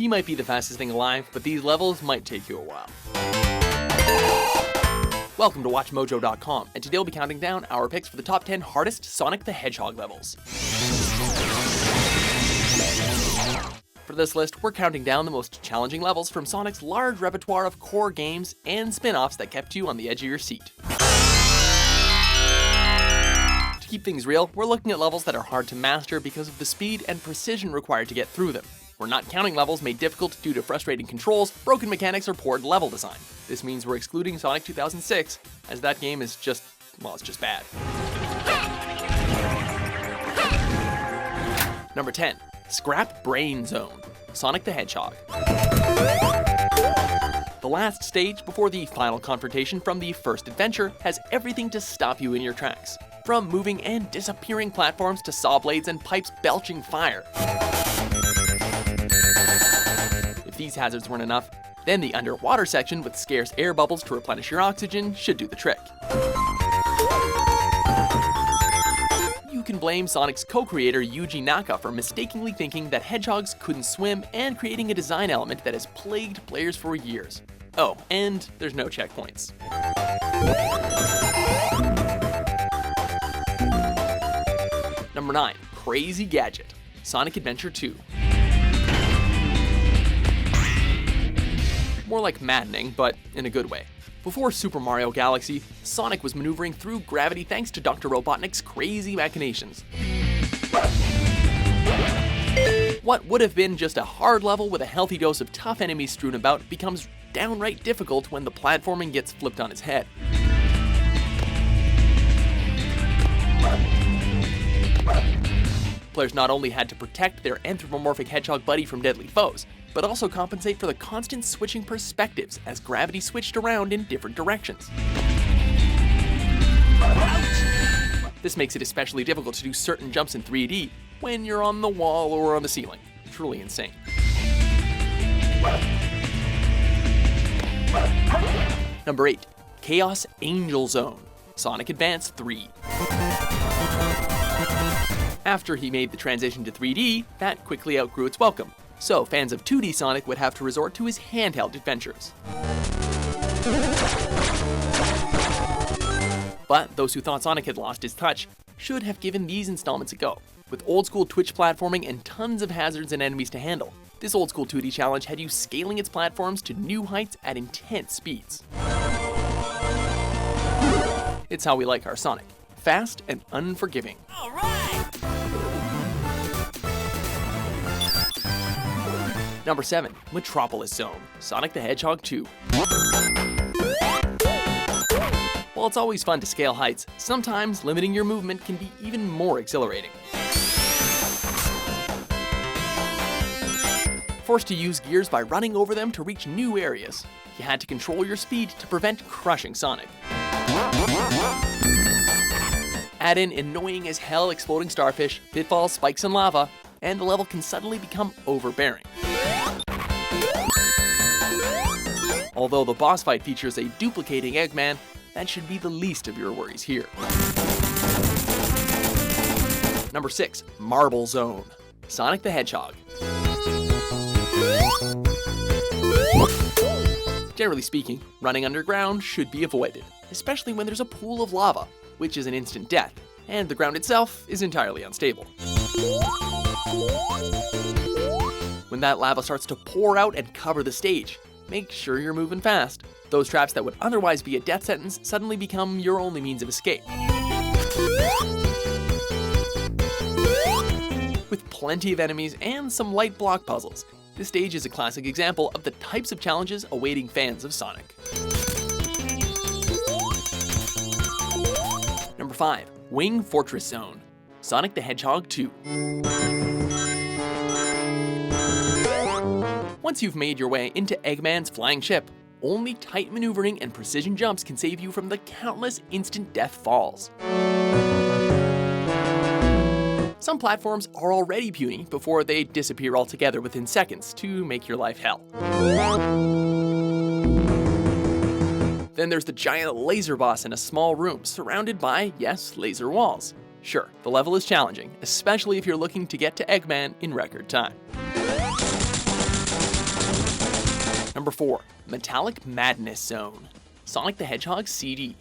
He might be the fastest thing alive, but these levels might take you a while. Welcome to WatchMojo.com, and today we'll be counting down our picks for the top 10 hardest Sonic the Hedgehog levels. For this list, we're counting down the most challenging levels from Sonic's large repertoire of core games and spin-offs that kept you on the edge of your seat. To keep things real, we're looking at levels that are hard to master because of the speed and precision required to get through them. We're not counting levels made difficult due to frustrating controls, broken mechanics, or poor level design. This means we're excluding Sonic 2006, as that game is just, well, it's just bad. Number 10. Scrap Brain Zone, Sonic the Hedgehog. The last stage before the final confrontation from the first adventure has everything to stop you in your tracks. From moving and disappearing platforms to saw blades and pipes belching fire. If these hazards weren't enough, then the underwater section with scarce air bubbles to replenish your oxygen should do the trick. You can blame Sonic's co-creator Yuji Naka for mistakenly thinking that hedgehogs couldn't swim and creating a design element that has plagued players for years. Oh, and there's no checkpoints. Number 9. Crazy Gadget, Sonic Adventure 2. More like maddening, but in a good way. Before Super Mario Galaxy, Sonic was maneuvering through gravity thanks to Dr. Robotnik's crazy machinations. What would have been just a hard level with a healthy dose of tough enemies strewn about becomes downright difficult when the platforming gets flipped on its head. Players not only had to protect their anthropomorphic hedgehog buddy from deadly foes, but also compensate for the constant switching perspectives as gravity switched around in different directions. This makes it especially difficult to do certain jumps in 3D when you're on the wall or on the ceiling. Truly insane. Number 8. Chaos Angel Zone, Sonic Advance 3. After he made the transition to 3D, that quickly outgrew its welcome. So fans of 2D Sonic would have to resort to his handheld adventures. But those who thought Sonic had lost his touch should have given these installments a go. With old school twitch platforming and tons of hazards and enemies to handle, this old school 2D challenge had you scaling its platforms to new heights at intense speeds. It's how we like our Sonic. Fast and unforgiving. All right! Number 7. Metropolis Zone, Sonic the Hedgehog 2. While it's always fun to scale heights, sometimes limiting your movement can be even more exhilarating. Forced to use gears by running over them to reach new areas, you had to control your speed to prevent crushing Sonic. Add in annoying as hell exploding starfish, pitfalls, spikes, and lava, and the level can suddenly become overbearing. Although the boss fight features a duplicating Eggman, that should be the least of your worries here. Number 6. Marble Zone, Sonic the Hedgehog. Generally speaking, running underground should be avoided, especially when there's a pool of lava, which is an instant death, and the ground itself is entirely unstable. When that lava starts to pour out and cover the stage, make sure you're moving fast. Those traps that would otherwise be a death sentence suddenly become your only means of escape. With plenty of enemies and some light block puzzles, this stage is a classic example of the types of challenges awaiting fans of Sonic. Number 5. Wing Fortress Zone, Sonic the Hedgehog 2. Once you've made your way into Eggman's flying ship, only tight maneuvering and precision jumps can save you from the countless instant death falls. Some platforms are already puny before they disappear altogether within seconds to make your life hell. Then there's the giant laser boss in a small room surrounded by, yes, laser walls. Sure, the level is challenging, especially if you're looking to get to Eggman in record time. Number 4. Metallic Madness Zone. Sonic the Hedgehog CD.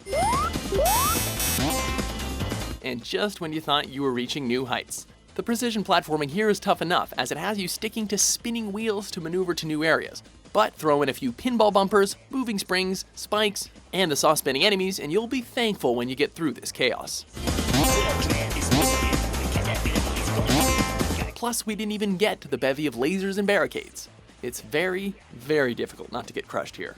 And just when you thought you were reaching new heights. The precision platforming here is tough enough, as it has you sticking to spinning wheels to maneuver to new areas. But throw in a few pinball bumpers, moving springs, spikes, and the saw spinning enemies, and you'll be thankful when you get through this chaos. Plus, we didn't even get to the bevy of lasers and barricades. It's very, very difficult not to get crushed here.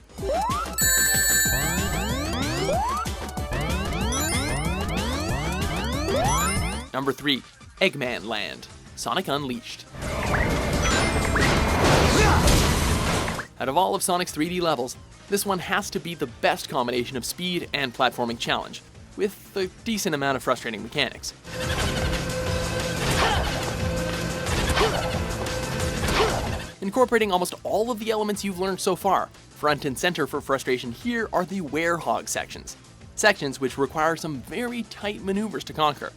Number 3. Eggmanland. Sonic Unleashed. Out of all of Sonic's 3D levels, this one has to be the best combination of speed and platforming challenge, with a decent amount of frustrating mechanics. Incorporating almost all of the elements you've learned so far, front and center for frustration here are the Hedgehog sections. Sections which require some very tight maneuvers to conquer.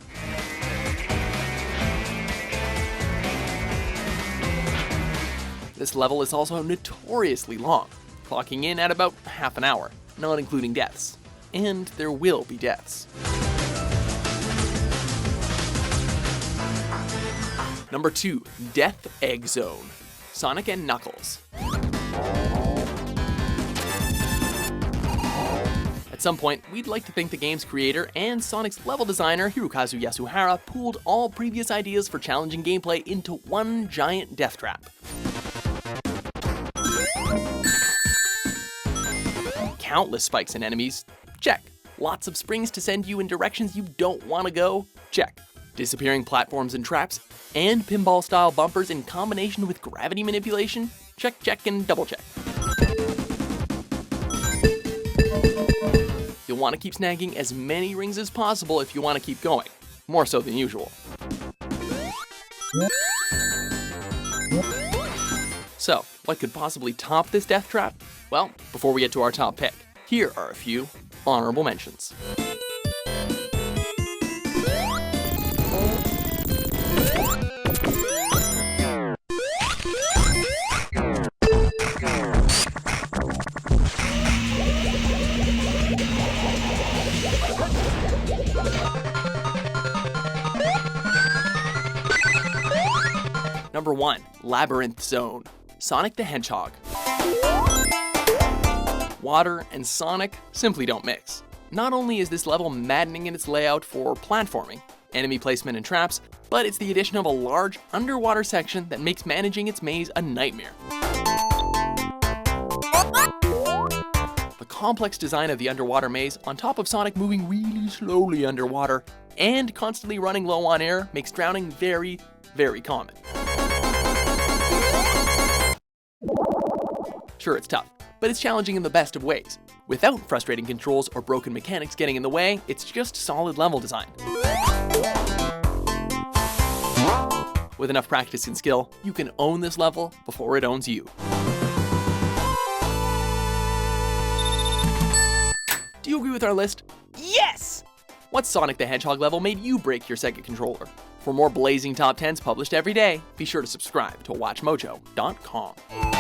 This level is also notoriously long, clocking in at about half an hour, not including deaths. And there will be deaths. Number 2. Death Egg Zone. Sonic and Knuckles. At some point, we'd like to think the game's creator and Sonic's level designer, Hirokazu Yasuhara, pooled all previous ideas for challenging gameplay into one giant death trap. Countless spikes and enemies? Check. Lots of springs to send you in directions you don't want to go? Check. Disappearing platforms and traps? And pinball-style bumpers in combination with gravity manipulation? Check, check, and double check. You'll want to keep snagging as many rings as possible if you want to keep going. More so than usual. So, what could possibly top this death trap? Well, before we get to our top pick, here are a few honorable mentions. Number 1. Labyrinth Zone. Sonic the Hedgehog. Water and Sonic simply don't mix. Not only is this level maddening in its layout for platforming, enemy placement and traps, but it's the addition of a large underwater section that makes managing its maze a nightmare. The complex design of the underwater maze, on top of Sonic moving really slowly underwater and constantly running low on air, makes drowning very, very common. Sure, it's tough, but it's challenging in the best of ways. Without frustrating controls or broken mechanics getting in the way, it's just solid level design. With enough practice and skill, you can own this level before it owns you. Do you agree with our list? Yes! What Sonic the Hedgehog level made you break your Sega controller? For more blazing top 10s published every day, be sure to subscribe to WatchMojo.com.